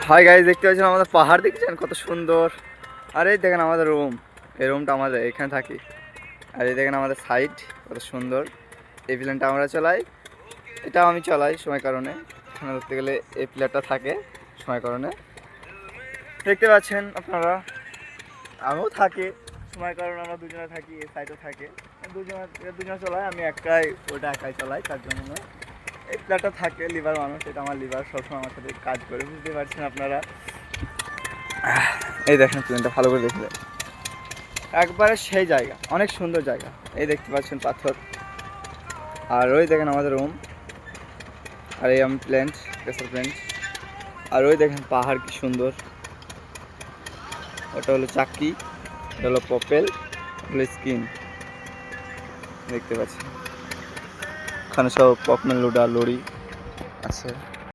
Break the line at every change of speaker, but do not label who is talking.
Hi guys, দেখতে পাচ্ছেন আমাদের পাহাড়, দেখছেন কত সুন্দর। আর এই দেখেন আমাদের রুম, এই রুমটা আমাদের এখানে থাকি। আর এই দেখেন আমাদের সাইড কত সুন্দর। এই প্ল্যানটা আমরা চালাই, এটাও আমি চালাই সময় কারণে। এখানে ধরতে গেলে এই প্লেয়ারটা থাকে সময় কারণে, দেখতে পাচ্ছেন আপনারা। আমিও থাকি সময় কারণে, আমরা দুজনে থাকি, এই সাইডে থাকে দুজনে চলাই। আমি একাই, ওটা একাই চালাই, তার জন্য এই প্লেয়ারটা থাকে। লিভার মানুষ, এটা আমার লিভার সবসময় আমার সাথে কাজ করে, বুঝতে পারছেন আপনারা। এই দেখেন প্লেনটা ভালো করে দেখলে একবারে সেই জায়গা, অনেক সুন্দর জায়গা। এই দেখতে পাচ্ছেন পাথর। আর ওই দেখেন আমাদের রুম। আর এই আমি প্লেন্ট, প্রেসার প্লেন্ট। আর ওই দেখেন পাহাড় কি সুন্দর। ওটা হলো চাকি, এটা হলো পপেল, হলো স্কিন। দেখতে পাচ্ছেন ওখানে সব পপমেল লোডা লড়ি আছে।